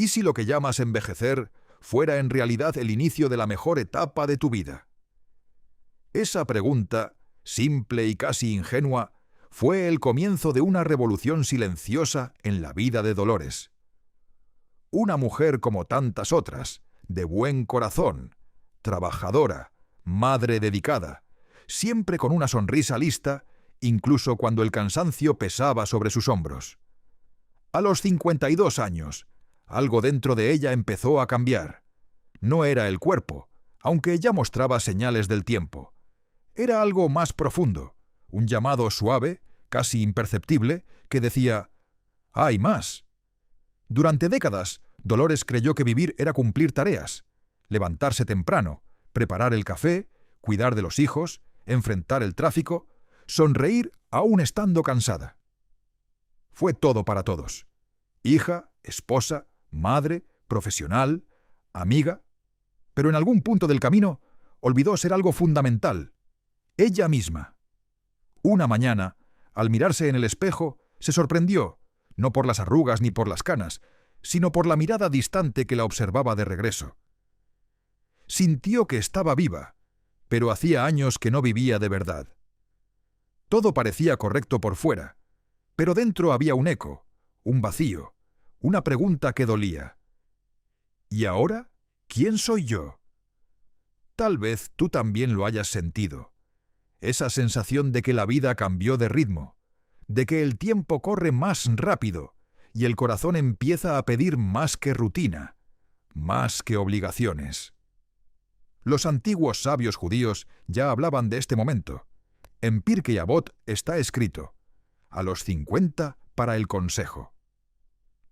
¿Y si lo que llamas envejecer fuera en realidad el inicio de la mejor etapa de tu vida? Esa pregunta, simple y casi ingenua, fue el comienzo de una revolución silenciosa en la vida de Dolores. Una mujer como tantas otras, de buen corazón, trabajadora, madre dedicada, siempre con una sonrisa lista, incluso cuando el cansancio pesaba sobre sus hombros. A los 52 años, algo dentro de ella empezó a cambiar. No era el cuerpo, aunque ya mostraba señales del tiempo. Era algo más profundo, un llamado suave, casi imperceptible, que decía: «Hay más». Durante décadas, Dolores creyó que vivir era cumplir tareas, levantarse temprano, preparar el café, cuidar de los hijos, enfrentar el tráfico, sonreír aún estando cansada. Fue todo para todos: hija, esposa, madre, profesional, amiga. Pero en algún punto del camino olvidó ser algo fundamental: ella misma. Una mañana, al mirarse en el espejo, se sorprendió, no por las arrugas ni por las canas, sino por la mirada distante que la observaba de regreso. Sintió que estaba viva, pero hacía años que no vivía de verdad. Todo parecía correcto por fuera, pero dentro había un eco, un vacío, una pregunta que dolía. ¿Y ahora? ¿Quién soy yo? Tal vez tú también lo hayas sentido. Esa sensación de que la vida cambió de ritmo, de que el tiempo corre más rápido y el corazón empieza a pedir más que rutina, más que obligaciones. Los antiguos sabios judíos ya hablaban de este momento. En Pirkei Avot está escrito: a los 50 para el consejo.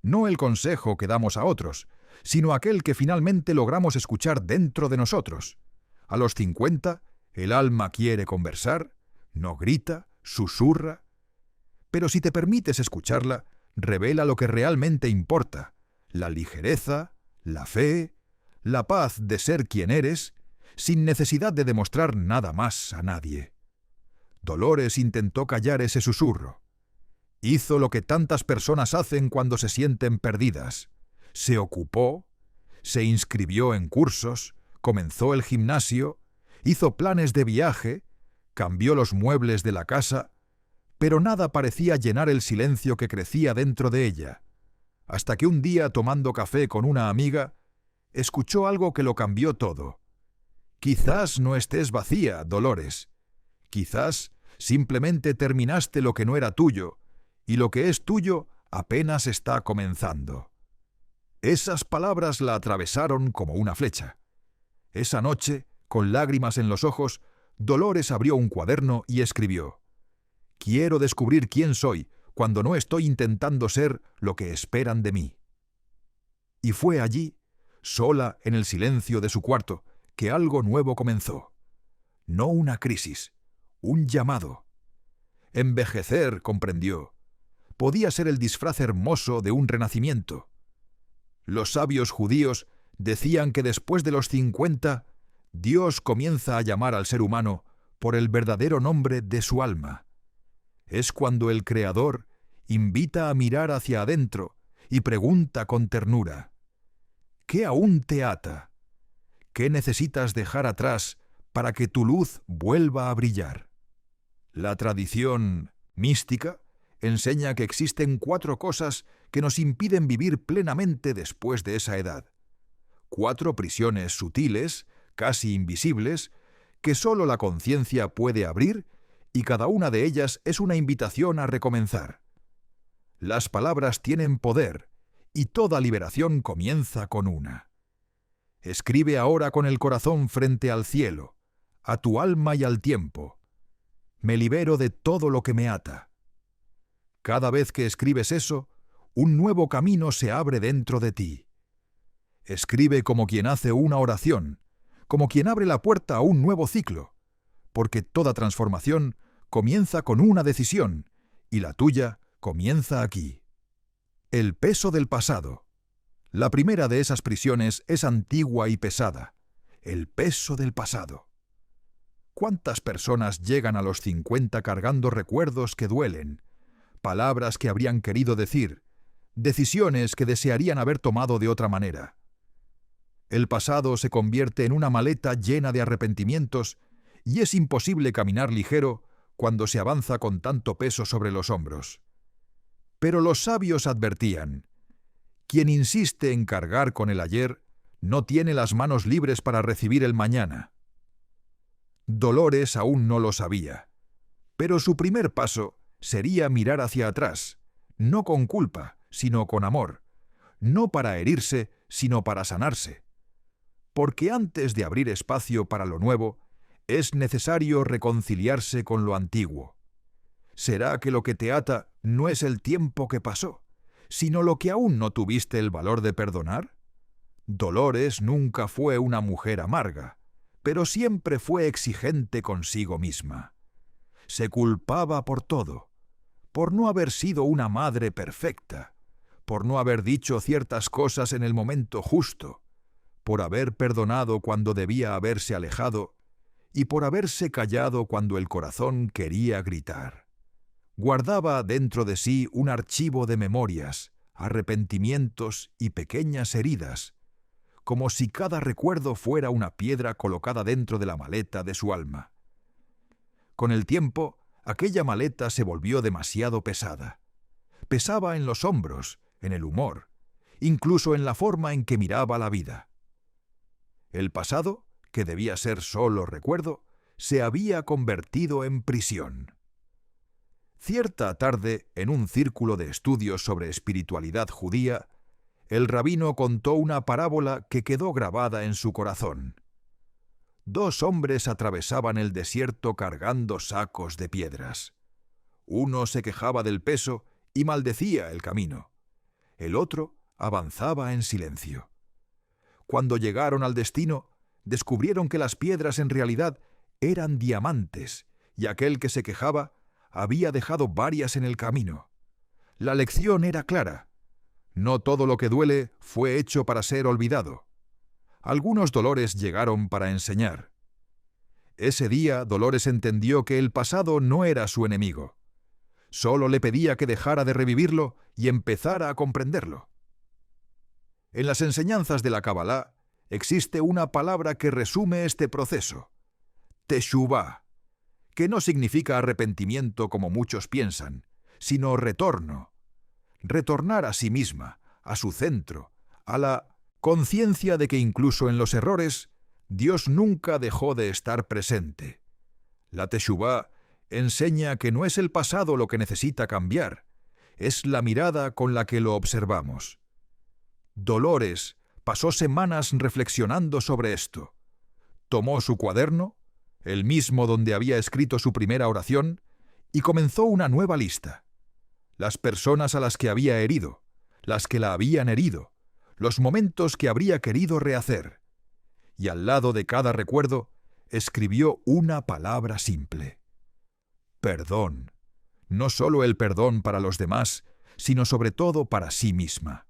No el consejo que damos a otros, sino aquel que finalmente logramos escuchar dentro de nosotros. A los 50, el alma quiere conversar, no grita, susurra. Pero si te permites escucharla, revela lo que realmente importa: la ligereza, la fe, la paz de ser quien eres, sin necesidad de demostrar nada más a nadie. Dolores intentó callar ese susurro. Hizo lo que tantas personas hacen cuando se sienten perdidas. Se ocupó, se inscribió en cursos, comenzó el gimnasio, hizo planes de viaje, cambió los muebles de la casa, pero nada parecía llenar el silencio que crecía dentro de ella, hasta que un día, tomando café con una amiga, escuchó algo que lo cambió todo. Quizás no estés vacía, Dolores. Quizás simplemente terminaste lo que no era tuyo, y lo que es tuyo apenas está comenzando. Esas palabras la atravesaron como una flecha. Esa noche, con lágrimas en los ojos, Dolores abrió un cuaderno y escribió: «Quiero descubrir quién soy cuando no estoy intentando ser lo que esperan de mí». Y fue allí, sola en el silencio de su cuarto, que algo nuevo comenzó. No una crisis, un llamado. Envejecer, comprendió, podía ser el disfraz hermoso de un renacimiento. Los sabios judíos decían que después de los 50, Dios comienza a llamar al ser humano por el verdadero nombre de su alma. Es cuando el Creador invita a mirar hacia adentro y pregunta con ternura: ¿qué aún te ata? ¿Qué necesitas dejar atrás para que tu luz vuelva a brillar? La tradición mística enseña que existen 4 cosas que nos impiden vivir plenamente después de esa edad. 4 prisiones sutiles, casi invisibles, que solo la conciencia puede abrir, y cada una de ellas es una invitación a recomenzar. Las palabras tienen poder, y toda liberación comienza con una. Escribe ahora con el corazón frente al cielo, a tu alma y al tiempo: me libero de todo lo que me ata. Cada vez que escribes eso, un nuevo camino se abre dentro de ti. Escribe como quien hace una oración, como quien abre la puerta a un nuevo ciclo, porque toda transformación comienza con una decisión, y la tuya comienza aquí. El peso del pasado. La primera de esas prisiones es antigua y pesada: el peso del pasado. ¿Cuántas personas llegan a los 50 cargando recuerdos que duelen, palabras que habrían querido decir, decisiones que desearían haber tomado de otra manera. El pasado se convierte en una maleta llena de arrepentimientos y es imposible caminar ligero cuando se avanza con tanto peso sobre los hombros. Pero los sabios advertían: quien insiste en cargar con el ayer no tiene las manos libres para recibir el mañana. Dolores aún no lo sabía, pero su primer paso sería mirar hacia atrás, no con culpa, sino con amor, no para herirse, sino para sanarse. Porque antes de abrir espacio para lo nuevo, es necesario reconciliarse con lo antiguo. ¿Será que lo que te ata no es el tiempo que pasó, sino lo que aún no tuviste el valor de perdonar? Dolores nunca fue una mujer amarga, pero siempre fue exigente consigo misma. Se culpaba por todo, por no haber sido una madre perfecta, por no haber dicho ciertas cosas en el momento justo, por haber perdonado cuando debía haberse alejado y por haberse callado cuando el corazón quería gritar. Guardaba dentro de sí un archivo de memorias, arrepentimientos y pequeñas heridas, como si cada recuerdo fuera una piedra colocada dentro de la maleta de su alma. Con el tiempo, aquella maleta se volvió demasiado pesada. Pesaba en los hombros, en el humor, incluso en la forma en que miraba la vida. El pasado, que debía ser solo recuerdo, se había convertido en prisión. Cierta tarde, en un círculo de estudios sobre espiritualidad judía, el rabino contó una parábola que quedó grabada en su corazón. 2 hombres atravesaban el desierto cargando sacos de piedras. Uno se quejaba del peso y maldecía el camino. El otro avanzaba en silencio. Cuando llegaron al destino, descubrieron que las piedras en realidad eran diamantes y aquel que se quejaba había dejado varias en el camino. La lección era clara. No todo lo que duele fue hecho para ser olvidado. Algunos dolores llegaron para enseñar. Ese día Dolores entendió que el pasado no era su enemigo. Solo le pedía que dejara de revivirlo y empezara a comprenderlo. En las enseñanzas de la Kabbalah existe una palabra que resume este proceso: teshuvá, que no significa arrepentimiento como muchos piensan, sino retorno. Retornar a sí misma, a su centro, a la conciencia de que incluso en los errores, Dios nunca dejó de estar presente. La teshuvá enseña que no es el pasado lo que necesita cambiar, es la mirada con la que lo observamos. Dolores pasó semanas reflexionando sobre esto. Tomó su cuaderno, el mismo donde había escrito su primera oración, y comenzó una nueva lista. Las personas a las que había herido, las que la habían herido, los momentos que habría querido rehacer. Y al lado de cada recuerdo, escribió una palabra simple: perdón. No solo el perdón para los demás, sino sobre todo para sí misma.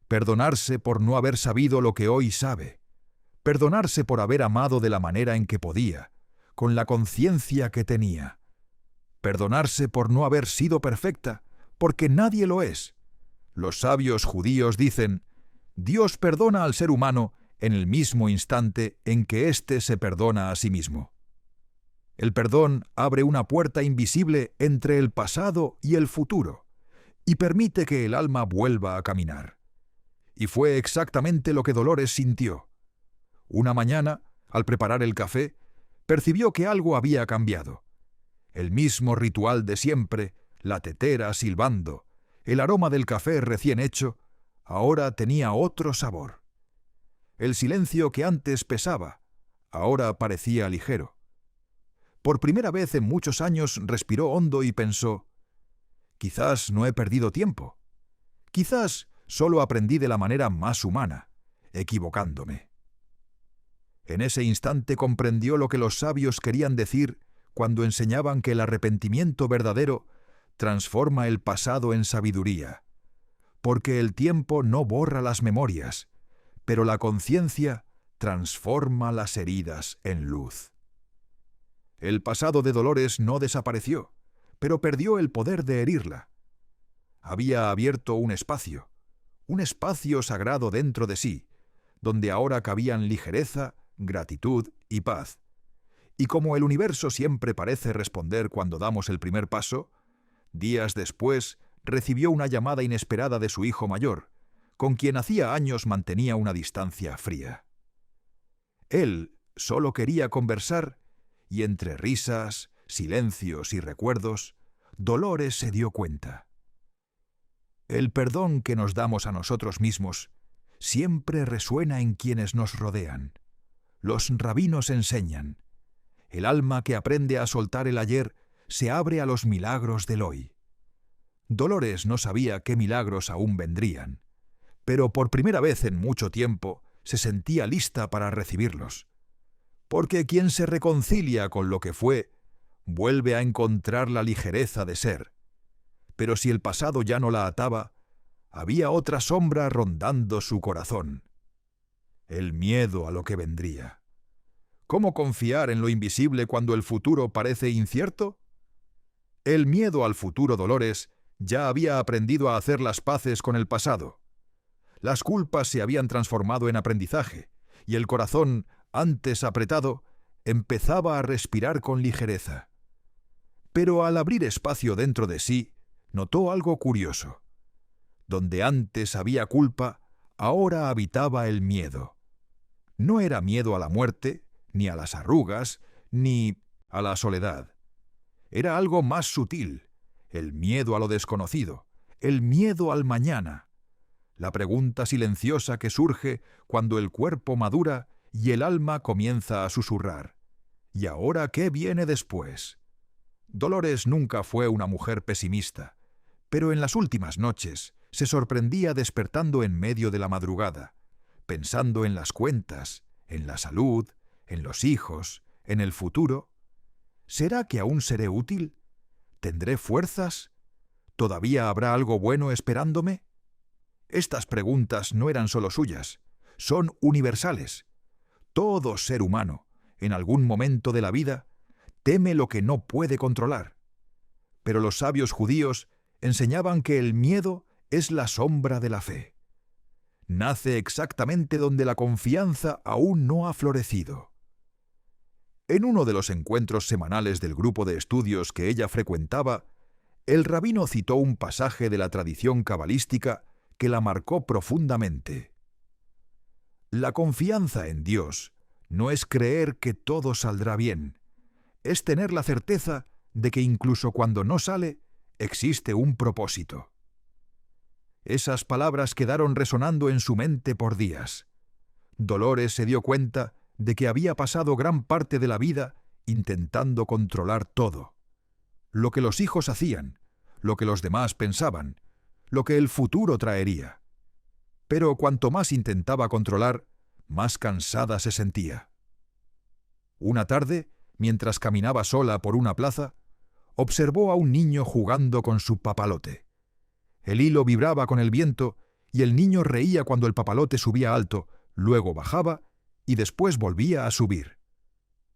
Perdonarse por no haber sabido lo que hoy sabe. Perdonarse por haber amado de la manera en que podía, con la conciencia que tenía. Perdonarse por no haber sido perfecta, porque nadie lo es. Los sabios judíos dicen: Dios perdona al ser humano en el mismo instante en que éste se perdona a sí mismo. El perdón abre una puerta invisible entre el pasado y el futuro, y permite que el alma vuelva a caminar. Y fue exactamente lo que Dolores sintió. Una mañana, al preparar el café, percibió que algo había cambiado. El mismo ritual de siempre, la tetera silbando, el aroma del café recién hecho, ahora tenía otro sabor. El silencio que antes pesaba, ahora parecía ligero. Por primera vez en muchos años respiró hondo y pensó: quizás no he perdido tiempo. Quizás solo aprendí de la manera más humana, equivocándome. En ese instante comprendió lo que los sabios querían decir cuando enseñaban que el arrepentimiento verdadero transforma el pasado en sabiduría, porque el tiempo no borra las memorias, pero la conciencia transforma las heridas en luz. El pasado de Dolores no desapareció, pero perdió el poder de herirla. había abierto un espacio sagrado dentro de sí, donde ahora cabían ligereza, gratitud y paz. Y como el universo siempre parece responder cuando damos el primer paso, días después recibió una llamada inesperada de su hijo mayor, con quien hacía años mantenía una distancia fría. Él solo quería conversar, y entre risas, silencios y recuerdos, Dolores se dio cuenta. El perdón que nos damos a nosotros mismos siempre resuena en quienes nos rodean. Los rabinos enseñan: el alma que aprende a soltar el ayer se abre a los milagros del hoy. Dolores no sabía qué milagros aún vendrían, pero por primera vez en mucho tiempo se sentía lista para recibirlos. Porque quien se reconcilia con lo que fue, vuelve a encontrar la ligereza de ser. Pero si el pasado ya no la ataba, había otra sombra rondando su corazón: el miedo a lo que vendría. ¿Cómo confiar en lo invisible cuando el futuro parece incierto? El miedo al futuro Dolores ya había aprendido a hacer las paces con el pasado. Las culpas se habían transformado en aprendizaje, y el corazón, antes apretado, empezaba a respirar con ligereza. Pero al abrir espacio dentro de sí, notó algo curioso. Donde antes había culpa, ahora habitaba el miedo. No era miedo a la muerte, ni a las arrugas, ni a la soledad. Era algo más sutil: el miedo a lo desconocido, el miedo al mañana. La pregunta silenciosa que surge cuando el cuerpo madura y el alma comienza a susurrar: ¿y ahora qué viene después? Dolores nunca fue una mujer pesimista, pero en las últimas noches se sorprendía despertando en medio de la madrugada, pensando en las cuentas, en la salud, en los hijos, en el futuro. ¿Será que aún seré útil? ¿Tendré fuerzas? ¿Todavía habrá algo bueno esperándome? Estas preguntas no eran solo suyas, son universales. Todo ser humano, en algún momento de la vida, teme lo que no puede controlar. Pero los sabios judíos enseñaban que el miedo es la sombra de la fe. Nace exactamente donde la confianza aún no ha florecido. En uno de los encuentros semanales del grupo de estudios que ella frecuentaba, el rabino citó un pasaje de la tradición cabalística que la marcó profundamente. La confianza en Dios no es creer que todo saldrá bien, es tener la certeza de que incluso cuando no sale, existe un propósito. Esas palabras quedaron resonando en su mente por días. Dolores se dio cuenta de que había pasado gran parte de la vida intentando controlar todo. Lo que los hijos hacían, lo que los demás pensaban, lo que el futuro traería. Pero cuanto más intentaba controlar, más cansada se sentía. Una tarde, mientras caminaba sola por una plaza, observó a un niño jugando con su papalote. El hilo vibraba con el viento y el niño reía cuando el papalote subía alto, luego bajaba y después volvía a subir.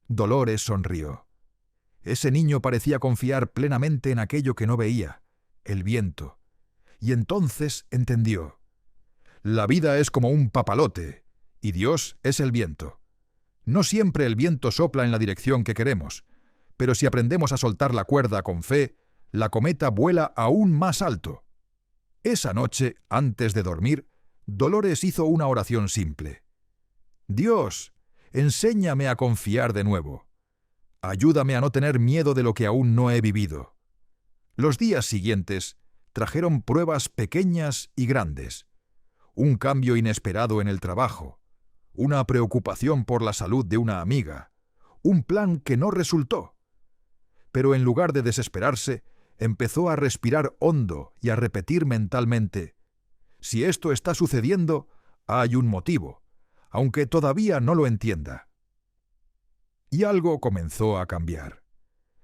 Dolores sonrió. Ese niño parecía confiar plenamente en aquello que no veía, el viento. Y entonces entendió: la vida es como un papalote y Dios es el viento. No siempre el viento sopla en la dirección que queremos, pero si aprendemos a soltar la cuerda con fe, la cometa vuela aún más alto. Esa noche, antes de dormir, Dolores hizo una oración simple. Dios, enséñame a confiar de nuevo. Ayúdame a no tener miedo de lo que aún no he vivido. Los días siguientes trajeron pruebas pequeñas y grandes. Un cambio inesperado en el trabajo, una preocupación por la salud de una amiga, un plan que no resultó. Pero en lugar de desesperarse, empezó a respirar hondo y a repetir mentalmente: si esto está sucediendo, hay un motivo, aunque todavía no lo entienda. Y algo comenzó a cambiar.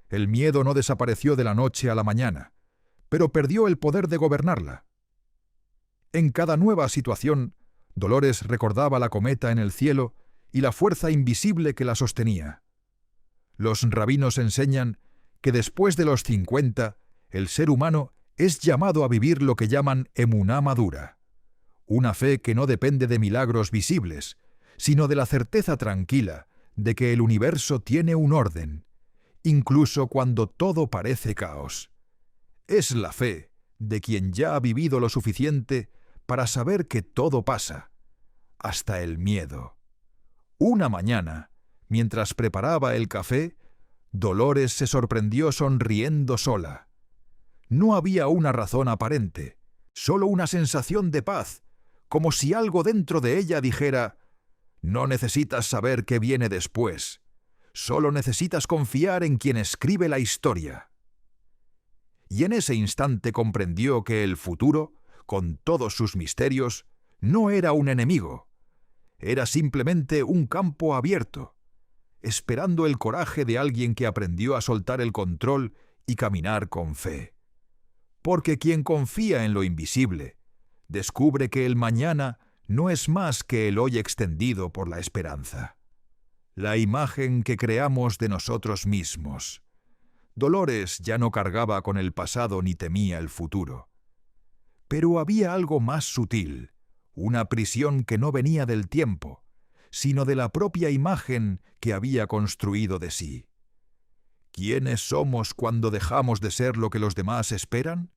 El miedo no desapareció de la noche a la mañana, pero perdió el poder de gobernarla. En cada nueva situación, Dolores recordaba la cometa en el cielo y la fuerza invisible que la sostenía. Los rabinos enseñan que después de los 50, el ser humano es llamado a vivir lo que llaman emuná madura, una fe que no depende de milagros visibles, sino de la certeza tranquila de que el universo tiene un orden, incluso cuando todo parece caos. Es la fe de quien ya ha vivido lo suficiente para saber que todo pasa, hasta el miedo. Una mañana, mientras preparaba el café, Dolores se sorprendió sonriendo sola. No había una razón aparente, solo una sensación de paz, como si algo dentro de ella dijera: no necesitas saber qué viene después, solo necesitas confiar en quien escribe la historia. Y en ese instante comprendió que el futuro, con todos sus misterios, no era un enemigo, era simplemente un campo abierto, esperando el coraje de alguien que aprendió a soltar el control y caminar con fe. Porque quien confía en lo invisible, descubre que el mañana no es más que el hoy extendido por la esperanza. La imagen que creamos de nosotros mismos. Dolores ya no cargaba con el pasado ni temía el futuro. Pero había algo más sutil, una prisión que no venía del tiempo, sino de la propia imagen que había construido de sí. ¿Quiénes somos cuando dejamos de ser lo que los demás esperan?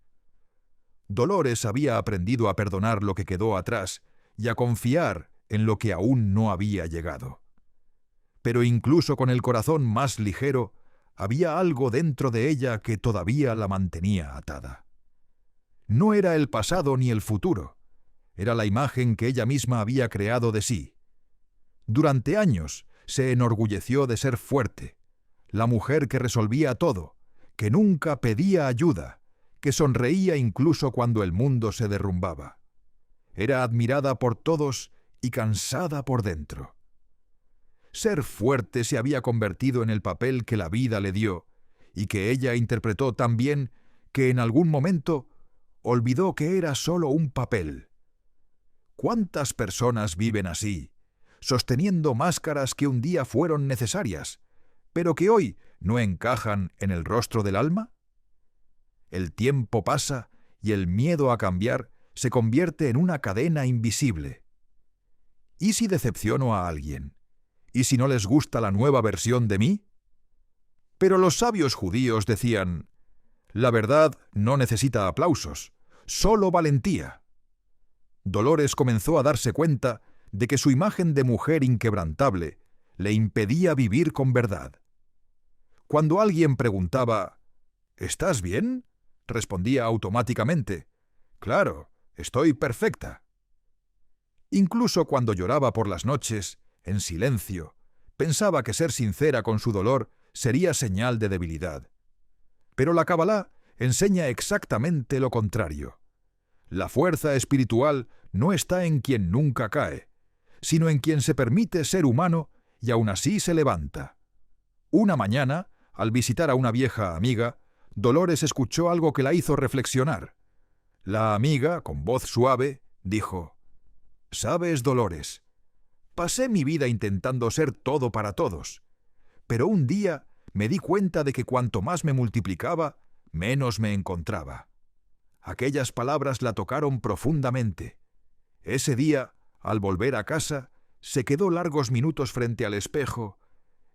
Dolores había aprendido a perdonar lo que quedó atrás y a confiar en lo que aún no había llegado. Pero incluso con el corazón más ligero, había algo dentro de ella que todavía la mantenía atada. No era el pasado ni el futuro, era la imagen que ella misma había creado de sí. Durante años se enorgulleció de ser fuerte, la mujer que resolvía todo, que nunca pedía ayuda, que sonreía incluso cuando el mundo se derrumbaba. Era admirada por todos y cansada por dentro. Ser fuerte se había convertido en el papel que la vida le dio y que ella interpretó tan bien que en algún momento olvidó que era solo un papel. ¿Cuántas personas viven así, sosteniendo máscaras que un día fueron necesarias, pero que hoy no encajan en el rostro del alma? El tiempo pasa y el miedo a cambiar se convierte en una cadena invisible. ¿Y si decepciono a alguien? ¿Y si no les gusta la nueva versión de mí? Pero los sabios judíos decían: la verdad no necesita aplausos, solo valentía. Dolores comenzó a darse cuenta de que su imagen de mujer inquebrantable le impedía vivir con verdad. Cuando alguien preguntaba: ¿estás bien?, respondía automáticamente: claro, estoy perfecta. Incluso cuando lloraba por las noches, en silencio, pensaba que ser sincera con su dolor sería señal de debilidad. Pero la Kabbalah enseña exactamente lo contrario. La fuerza espiritual no está en quien nunca cae, sino en quien se permite ser humano y aún así se levanta. Una mañana, al visitar a una vieja amiga, Dolores escuchó algo que la hizo reflexionar. La amiga, con voz suave, dijo: «¿Sabes, Dolores? Pasé mi vida intentando ser todo para todos, pero un día me di cuenta de que cuanto más me multiplicaba, menos me encontraba». Aquellas palabras la tocaron profundamente. Ese día, al volver a casa, se quedó largos minutos frente al espejo,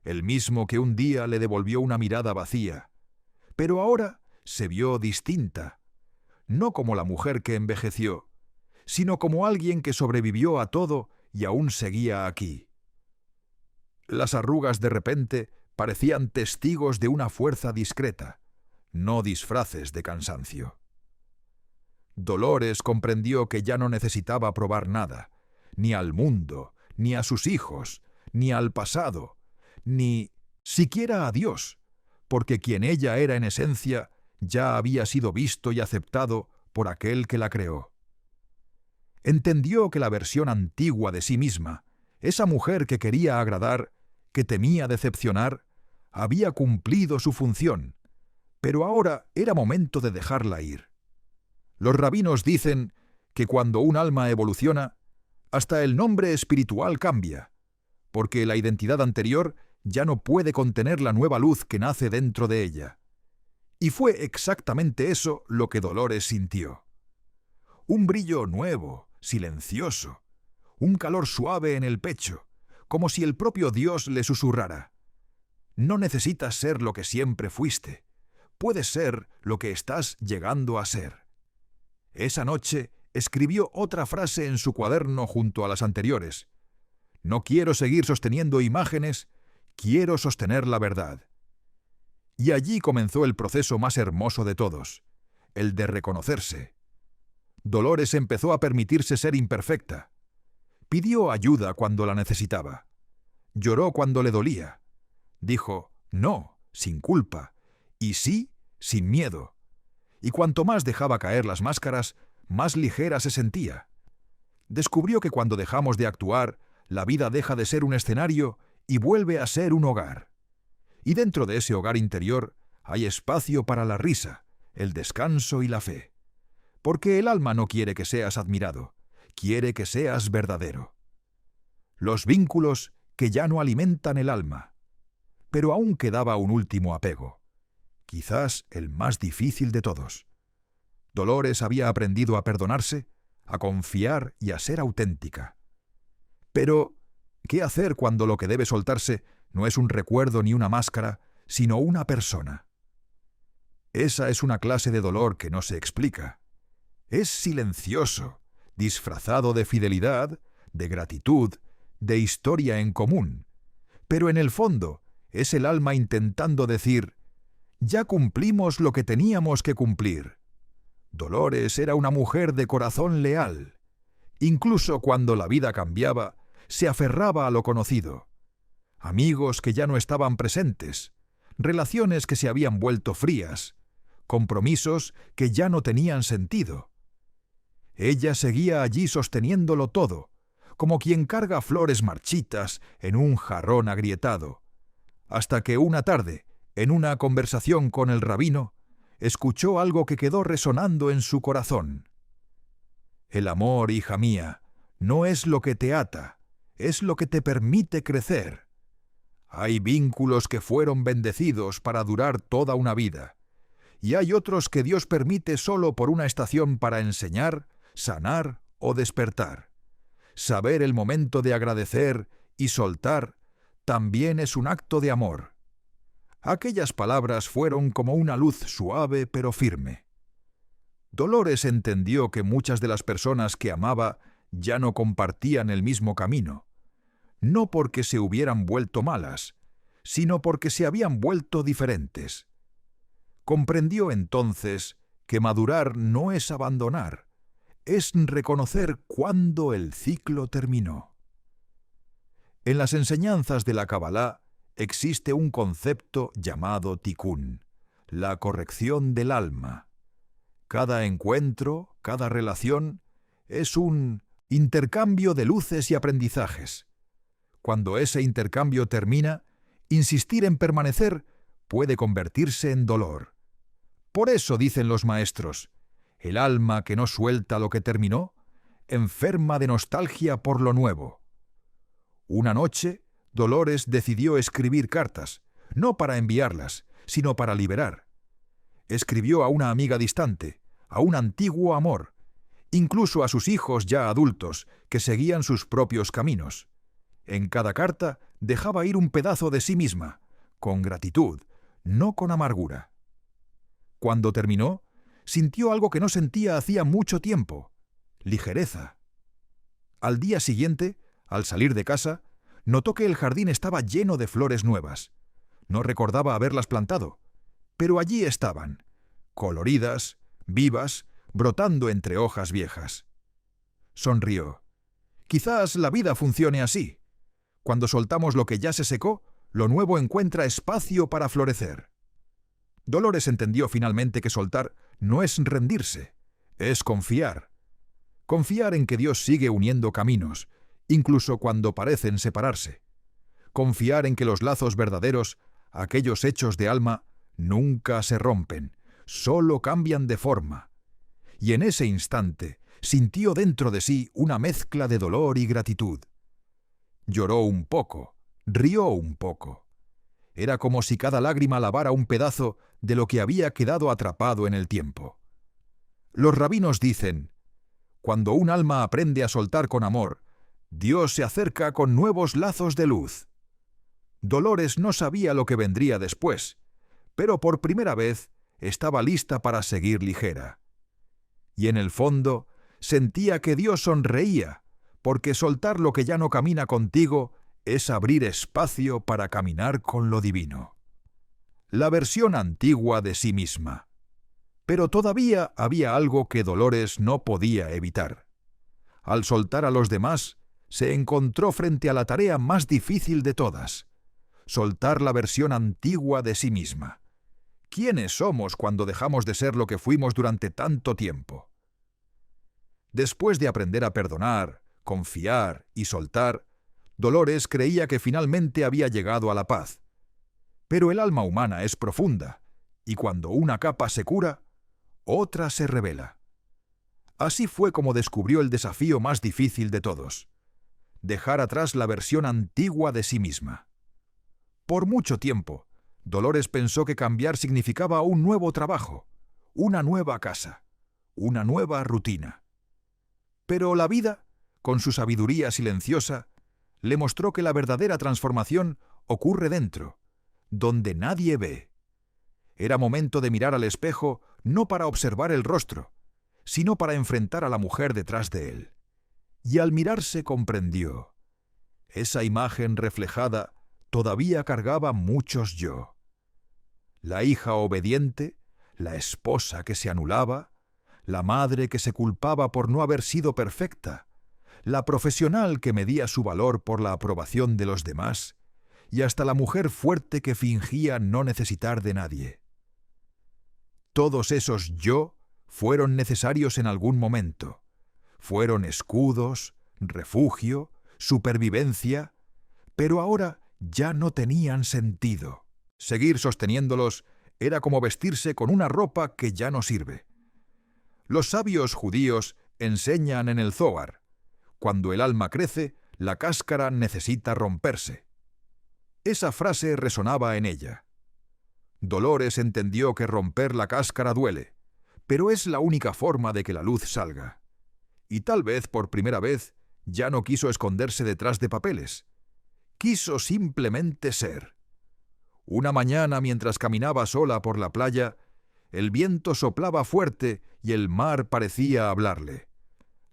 el mismo que un día le devolvió una mirada vacía. Pero ahora se vio distinta, no como la mujer que envejeció, sino como alguien que sobrevivió a todo y aún seguía aquí. Las arrugas de repente parecían testigos de una fuerza discreta, no disfraces de cansancio. Dolores comprendió que ya no necesitaba probar nada, ni al mundo, ni a sus hijos, ni al pasado, ni siquiera a Dios, porque quien ella era en esencia ya había sido visto y aceptado por aquel que la creó. Entendió que la versión antigua de sí misma, esa mujer que quería agradar, que temía decepcionar, había cumplido su función, pero ahora era momento de dejarla ir. Los rabinos dicen que cuando un alma evoluciona, hasta el nombre espiritual cambia, porque la identidad anterior ya no puede contener la nueva luz que nace dentro de ella. Y fue exactamente eso lo que Dolores sintió. Un brillo nuevo, silencioso, un calor suave en el pecho, como si el propio Dios le susurrara: no necesitas ser lo que siempre fuiste, puedes ser lo que estás llegando a ser. Esa noche escribió otra frase en su cuaderno junto a las anteriores: no quiero seguir sosteniendo imágenes, quiero sostener la verdad. Y allí comenzó el proceso más hermoso de todos, el de reconocerse. Dolores empezó a permitirse ser imperfecta. Pidió ayuda cuando la necesitaba. Lloró cuando le dolía. Dijo no, sin culpa, y sí, sin miedo. Y cuanto más dejaba caer las máscaras, más ligera se sentía. Descubrió que cuando dejamos de actuar, la vida deja de ser un escenario y vuelve a ser un hogar. Y dentro de ese hogar interior hay espacio para la risa, el descanso y la fe. Porque el alma no quiere que seas admirado, quiere que seas verdadero. Los vínculos que ya no alimentan el alma. Pero aún quedaba un último apego, quizás el más difícil de todos. Dolores había aprendido a perdonarse, a confiar y a ser auténtica. Pero, ¿qué hacer cuando lo que debe soltarse no es un recuerdo ni una máscara, sino una persona? Esa es una clase de dolor que no se explica. Es silencioso, disfrazado de fidelidad, de gratitud, de historia en común. Pero en el fondo, es el alma intentando decir: ya cumplimos lo que teníamos que cumplir. Dolores era una mujer de corazón leal. Incluso cuando la vida cambiaba, se aferraba a lo conocido. Amigos que ya no estaban presentes, relaciones que se habían vuelto frías, compromisos que ya no tenían sentido. Ella seguía allí sosteniéndolo todo, como quien carga flores marchitas en un jarrón agrietado, hasta que una tarde, en una conversación con el rabino, escuchó algo que quedó resonando en su corazón. El amor, hija mía, no es lo que te ata, es lo que te permite crecer. Hay vínculos que fueron bendecidos para durar toda una vida, y hay otros que Dios permite solo por una estación para enseñar, sanar o despertar. Saber el momento de agradecer y soltar también es un acto de amor. Aquellas palabras fueron como una luz suave pero firme. Dolores entendió que muchas de las personas que amaba ya no compartían el mismo camino, no porque se hubieran vuelto malas, sino porque se habían vuelto diferentes. Comprendió entonces que madurar no es abandonar, es reconocer cuándo el ciclo terminó. En las enseñanzas de la Kabbalah existe un concepto llamado tikkun, la corrección del alma. Cada encuentro, cada relación, es un intercambio de luces y aprendizajes. Cuando ese intercambio termina, insistir en permanecer puede convertirse en dolor. Por eso dicen los maestros: el alma que no suelta lo que terminó, enferma de nostalgia por lo nuevo. Una noche, Dolores decidió escribir cartas, no para enviarlas, sino para liberar. Escribió a una amiga distante, a un antiguo amor, incluso a sus hijos ya adultos, que seguían sus propios caminos. En cada carta dejaba ir un pedazo de sí misma, con gratitud, no con amargura. Cuando terminó, sintió algo que no sentía hacía mucho tiempo: ligereza. Al día siguiente, al salir de casa, notó que el jardín estaba lleno de flores nuevas. No recordaba haberlas plantado, pero allí estaban, coloridas, vivas, brotando entre hojas viejas. Sonrió. Quizás la vida funcione así. Cuando soltamos lo que ya se secó, lo nuevo encuentra espacio para florecer. Dolores entendió finalmente que soltar no es rendirse, es confiar. Confiar en que Dios sigue uniendo caminos, incluso cuando parecen separarse. Confiar en que los lazos verdaderos, aquellos hechos de alma, nunca se rompen, solo cambian de forma. Y en ese instante sintió dentro de sí una mezcla de dolor y gratitud. Lloró un poco, rió un poco. Era como si cada lágrima lavara un pedazo de lo que había quedado atrapado en el tiempo. Los rabinos dicen: cuando un alma aprende a soltar con amor, Dios se acerca con nuevos lazos de luz. Dolores no sabía lo que vendría después, pero por primera vez estaba lista para seguir ligera. Y en el fondo sentía que Dios sonreía, porque soltar lo que ya no camina contigo es abrir espacio para caminar con lo divino. La versión antigua de sí misma. Pero todavía había algo que Dolores no podía evitar. Al soltar a los demás, se encontró frente a la tarea más difícil de todas: soltar la versión antigua de sí misma. ¿Quiénes somos cuando dejamos de ser lo que fuimos durante tanto tiempo? Después de aprender a perdonar, confiar y soltar, Dolores creía que finalmente había llegado a la paz. Pero el alma humana es profunda, y cuando una capa se cura, otra se revela. Así fue como descubrió el desafío más difícil de todos: dejar atrás la versión antigua de sí misma. Por mucho tiempo, Dolores pensó que cambiar significaba un nuevo trabajo, una nueva casa, una nueva rutina. Pero la vida, con su sabiduría silenciosa, le mostró que la verdadera transformación ocurre dentro, donde nadie ve. Era momento de mirar al espejo no para observar el rostro, sino para enfrentar a la mujer detrás de él. Y al mirarse comprendió: esa imagen reflejada todavía cargaba muchos yo. La hija obediente, la esposa que se anulaba, la madre que se culpaba por no haber sido perfecta, la profesional que medía su valor por la aprobación de los demás, y hasta la mujer fuerte que fingía no necesitar de nadie. Todos esos yo fueron necesarios en algún momento. Fueron escudos, refugio, supervivencia, pero ahora ya no tenían sentido. Seguir sosteniéndolos era como vestirse con una ropa que ya no sirve. Los sabios judíos enseñan en el Zohar: cuando el alma crece, la cáscara necesita romperse. Esa frase resonaba en ella. Dolores entendió que romper la cáscara duele, pero es la única forma de que la luz salga. Y tal vez por primera vez ya no quiso esconderse detrás de papeles. Quiso simplemente ser. Una mañana, mientras caminaba sola por la playa, el viento soplaba fuerte y el mar parecía hablarle.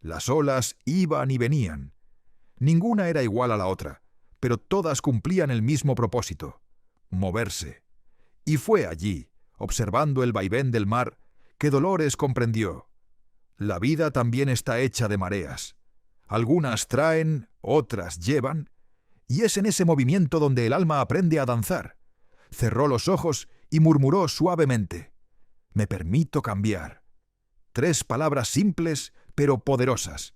Las olas iban y venían. Ninguna era igual a la otra, pero todas cumplían el mismo propósito: moverse. Y fue allí, observando el vaivén del mar, que Dolores comprendió: la vida también está hecha de mareas. Algunas traen, otras llevan, y es en ese movimiento donde el alma aprende a danzar. Cerró los ojos y murmuró suavemente: me permito cambiar. 3 palabras simples, pero poderosas.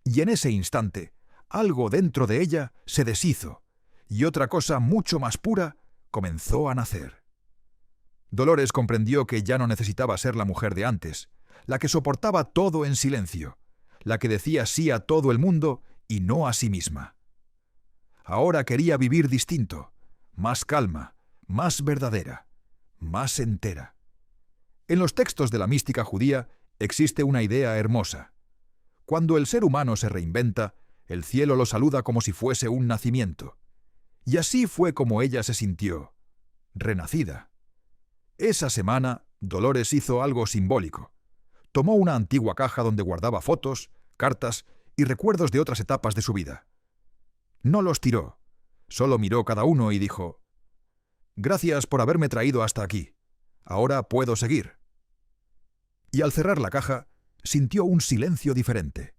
Y en ese instante, algo dentro de ella se deshizo, y otra cosa mucho más pura comenzó a nacer. Dolores comprendió que ya no necesitaba ser la mujer de antes, la que soportaba todo en silencio, la que decía sí a todo el mundo y no a sí misma. Ahora quería vivir distinto, más calma, más verdadera, más entera. En los textos de la mística judía existe una idea hermosa. Cuando el ser humano se reinventa, el cielo lo saluda como si fuese un nacimiento. Y así fue como ella se sintió, renacida. Esa semana, Dolores hizo algo simbólico. Tomó una antigua caja donde guardaba fotos, cartas y recuerdos de otras etapas de su vida. No los tiró, solo miró cada uno y dijo: gracias por haberme traído hasta aquí. Ahora puedo seguir. Y al cerrar la caja, sintió un silencio diferente.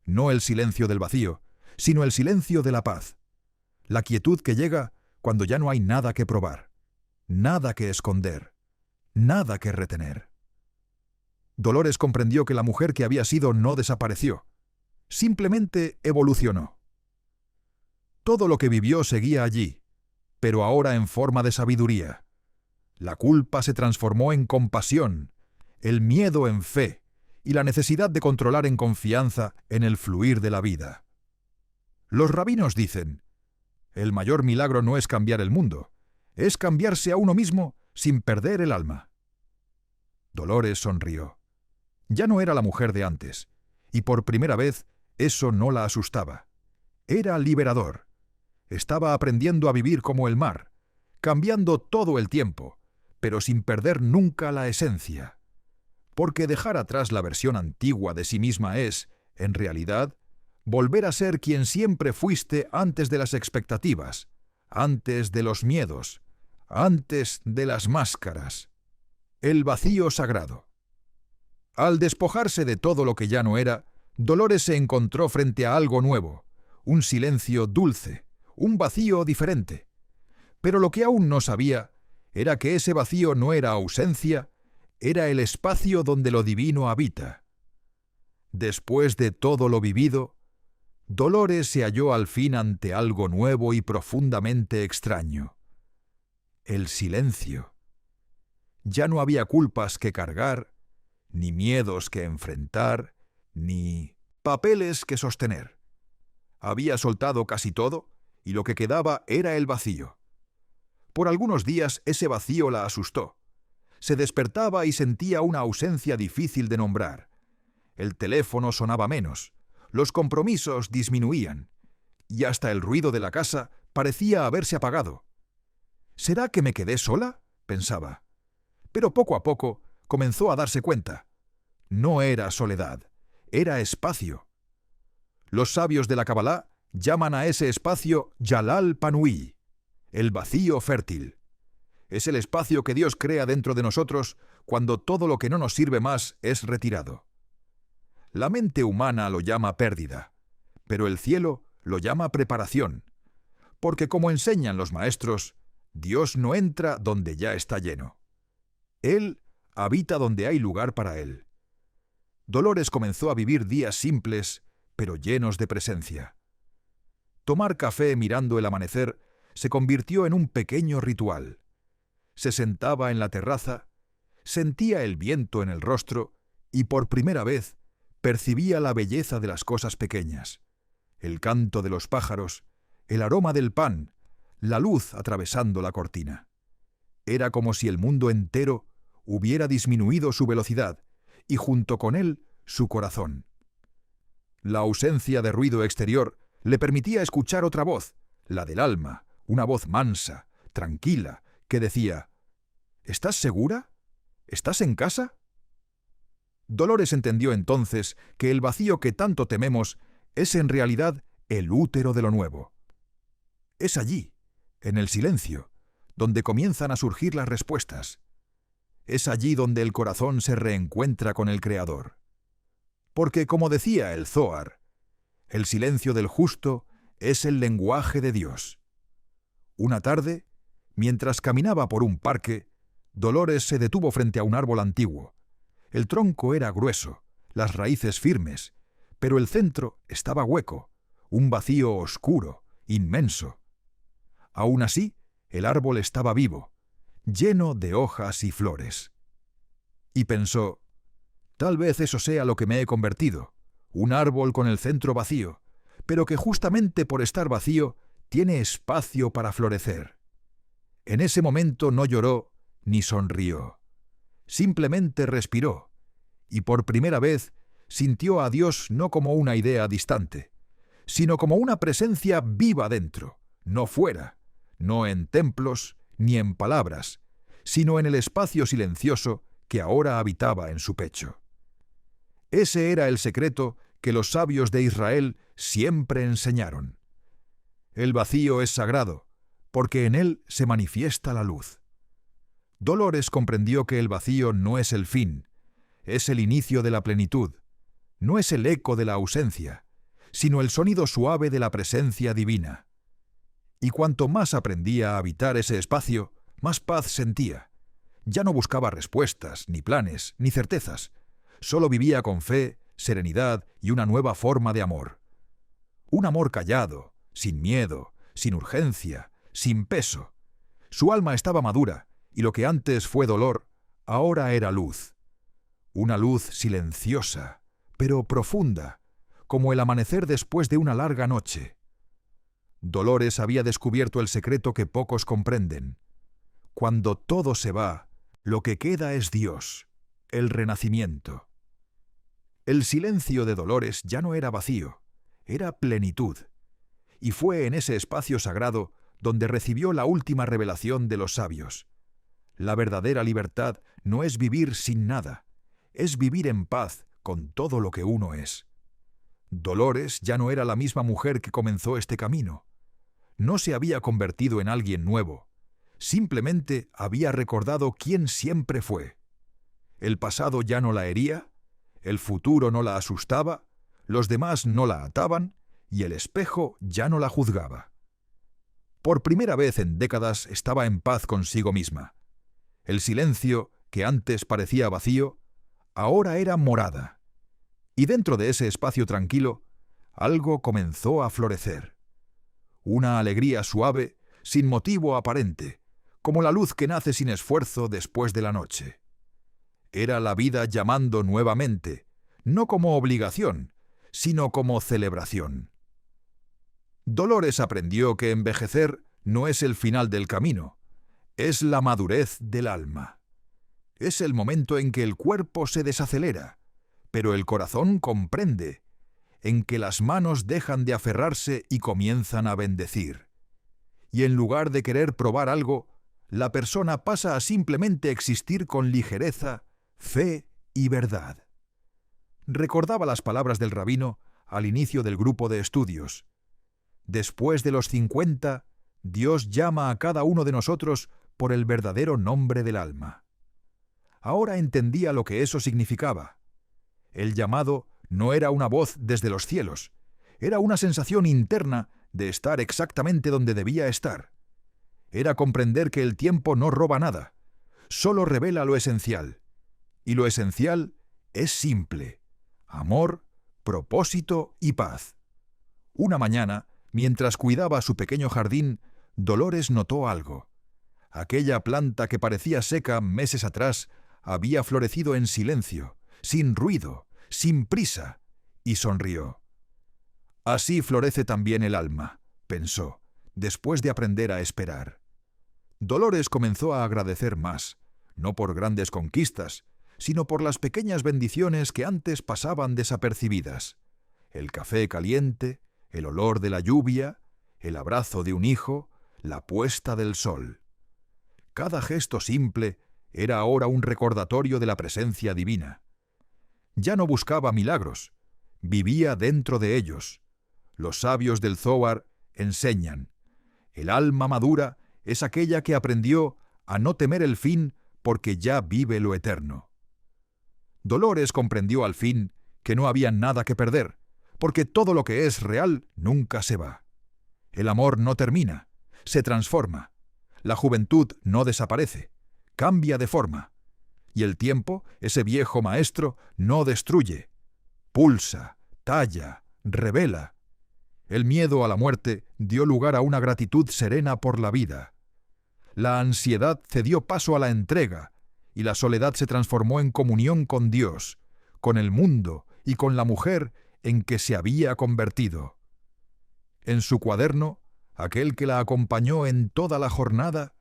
No el silencio del vacío, sino el silencio de la paz. La quietud que llega cuando ya no hay nada que probar, nada que esconder, nada que retener. Dolores comprendió que la mujer que había sido no desapareció, simplemente evolucionó. Todo lo que vivió seguía allí, pero ahora en forma de sabiduría. La culpa se transformó en compasión, el miedo en fe y la necesidad de controlar en confianza en el fluir de la vida. Los rabinos dicen: el mayor milagro no es cambiar el mundo, Es cambiarse a uno mismo sin perder el alma. Dolores sonrió. Ya no era la mujer de antes, y por primera vez eso no la asustaba. Era liberador. Estaba aprendiendo a vivir como el mar, cambiando todo el tiempo, pero sin perder nunca la esencia. Porque dejar atrás la versión antigua de sí misma es, en realidad, volver a ser quien siempre fuiste antes de las expectativas, antes de los miedos, antes de las máscaras. El vacío sagrado. Al despojarse de todo lo que ya no era, Dolores se encontró frente a algo nuevo, un silencio dulce, un vacío diferente. Pero lo que aún no sabía era que ese vacío no era ausencia, era el espacio donde lo divino habita. Después de todo lo vivido, Dolores se halló al fin ante algo nuevo y profundamente extraño. El silencio. Ya no había culpas que cargar, ni miedos que enfrentar, ni papeles que sostener. Había soltado casi todo y lo que quedaba era el vacío. Por algunos días ese vacío la asustó. Se despertaba y sentía una ausencia difícil de nombrar. El teléfono sonaba menos, los compromisos disminuían, y hasta el ruido de la casa parecía haberse apagado. ¿Será que me quedé sola?, pensaba. Pero poco a poco comenzó a darse cuenta. No era soledad, era espacio. Los sabios de la Cabalá llaman a ese espacio Yalal Panui, el vacío fértil. Es el espacio que Dios crea dentro de nosotros cuando todo lo que no nos sirve más es retirado. La mente humana lo llama pérdida, pero el cielo lo llama preparación, porque como enseñan los maestros, Dios no entra donde ya está lleno. Él habita donde hay lugar para Él. Dolores comenzó a vivir días simples, pero llenos de presencia. Tomar café mirando el amanecer se convirtió en un pequeño ritual. Se sentaba en la terraza, sentía el viento en el rostro y por primera vez percibía la belleza de las cosas pequeñas, el canto de los pájaros, el aroma del pan, la luz atravesando la cortina. Era como si el mundo entero hubiera disminuido su velocidad y junto con él su corazón. La ausencia de ruido exterior le permitía escuchar otra voz, la del alma, una voz mansa, tranquila, que decía: ¿estás segura? ¿Estás en casa? Dolores entendió entonces que el vacío que tanto tememos es en realidad el útero de lo nuevo. Es allí, en el silencio, donde comienzan a surgir las respuestas. Es allí donde el corazón se reencuentra con el Creador. Porque, como decía el Zohar, el silencio del justo es el lenguaje de Dios. Una tarde, mientras caminaba por un parque, Dolores se detuvo frente a un árbol antiguo. El tronco era grueso, las raíces firmes, pero el centro estaba hueco, un vacío oscuro, inmenso. Aún así, el árbol estaba vivo, lleno de hojas y flores. Y pensó: tal vez eso sea lo que me he convertido, un árbol con el centro vacío, pero que justamente por estar vacío tiene espacio para florecer. En ese momento no lloró ni sonrió. Simplemente respiró, y por primera vez sintió a Dios no como una idea distante, sino como una presencia viva dentro, no fuera, no en templos ni en palabras, sino en el espacio silencioso que ahora habitaba en su pecho. Ese era el secreto que los sabios de Israel siempre enseñaron. El vacío es sagrado, porque en él se manifiesta la luz. Dolores comprendió que el vacío no es el fin, es el inicio de la plenitud, no es el eco de la ausencia, sino el sonido suave de la presencia divina. Y cuanto más aprendía a habitar ese espacio, más paz sentía. Ya no buscaba respuestas, ni planes, ni certezas. Solo vivía con fe, serenidad y una nueva forma de amor. Un amor callado, sin miedo, sin urgencia, sin peso. Su alma estaba madura, y lo que antes fue dolor, ahora era luz. Una luz silenciosa, pero profunda, como el amanecer después de una larga noche. Dolores había descubierto el secreto que pocos comprenden. Cuando todo se va, lo que queda es Dios, el renacimiento. El silencio de Dolores ya no era vacío, era plenitud, y fue en ese espacio sagrado donde recibió la última revelación de los sabios. La verdadera libertad no es vivir sin nada, es vivir en paz con todo lo que uno es. Dolores ya no era la misma mujer que comenzó este camino. No se había convertido en alguien nuevo, simplemente había recordado quién siempre fue. El pasado ya no la hería, el futuro no la asustaba, los demás no la ataban y el espejo ya no la juzgaba. Por primera vez en décadas estaba en paz consigo misma. El silencio, que antes parecía vacío, ahora era morada. Y dentro de ese espacio tranquilo, algo comenzó a florecer. Una alegría suave, sin motivo aparente, como la luz que nace sin esfuerzo después de la noche. Era la vida llamando nuevamente, no como obligación, sino como celebración. Dolores aprendió que envejecer no es el final del camino, es la madurez del alma. Es el momento en que el cuerpo se desacelera, pero el corazón comprende, en que las manos dejan de aferrarse y comienzan a bendecir. Y en lugar de querer probar algo, la persona pasa a simplemente existir con ligereza, fe y verdad. Recordaba las palabras del rabino al inicio del grupo de estudios. Después de los 50, Dios llama a cada uno de nosotros por el verdadero nombre del alma. Ahora entendía lo que eso significaba. El llamado no era una voz desde los cielos, era una sensación interna de estar exactamente donde debía estar. Era comprender que el tiempo no roba nada, solo revela lo esencial. Y lo esencial es simple: amor, propósito y paz. Una mañana, mientras cuidaba su pequeño jardín, Dolores notó algo. Aquella planta que parecía seca meses atrás había florecido en silencio, sin ruido, sin prisa, y sonrió. Así florece también el alma, pensó, después de aprender a esperar. Dolores comenzó a agradecer más, no por grandes conquistas, sino por las pequeñas bendiciones que antes pasaban desapercibidas. El café caliente, el olor de la lluvia, el abrazo de un hijo, la puesta del sol. Cada gesto simple era ahora un recordatorio de la presencia divina. Ya no buscaba milagros, vivía dentro de ellos. Los sabios del Zohar enseñan: el alma madura es aquella que aprendió a no temer el fin porque ya vive lo eterno. Dolores comprendió al fin que no había nada que perder, porque todo lo que es real nunca se va. El amor no termina, se transforma. La juventud no desaparece, cambia de forma. Y el tiempo, ese viejo maestro, no destruye. Pulsa, talla, revela. El miedo a la muerte dio lugar a una gratitud serena por la vida. La ansiedad cedió paso a la entrega, y la soledad se transformó en comunión con Dios, con el mundo y con la mujer en que se había convertido. En su cuaderno, aquel que la acompañó en toda la jornada,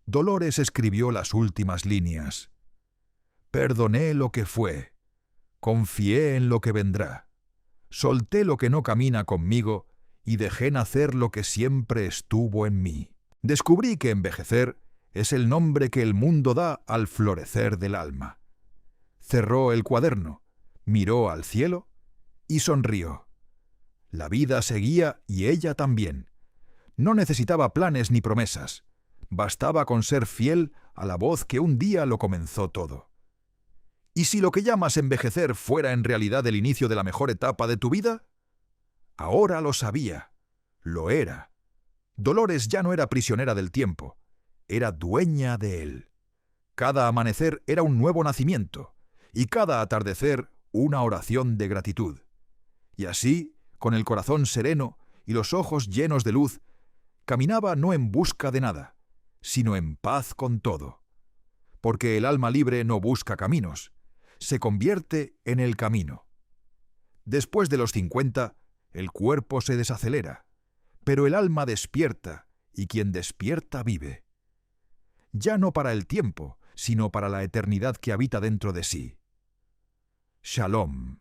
Dolores escribió las últimas líneas. Perdoné lo que fue, confié en lo que vendrá, solté lo que no camina conmigo y dejé nacer lo que siempre estuvo en mí. Descubrí que envejecer es el nombre que el mundo da al florecer del alma. Cerró el cuaderno, miró al cielo y sonrió. La vida seguía y ella también. No necesitaba planes ni promesas. Bastaba con ser fiel a la voz que un día lo comenzó todo. ¿Y si lo que llamas envejecer fuera en realidad el inicio de la mejor etapa de tu vida? Ahora lo sabía, lo era. Dolores ya no era prisionera del tiempo, era dueña de él. Cada amanecer era un nuevo nacimiento, y cada atardecer una oración de gratitud. Y así, con el corazón sereno y los ojos llenos de luz, caminaba no en busca de nada, sino en paz con todo. Porque el alma libre no busca caminos, se convierte en el camino. Después de los 50, el cuerpo se desacelera, pero el alma despierta, y quien despierta vive. ya no para el tiempo, sino para la eternidad que habita dentro de sí. Shalom.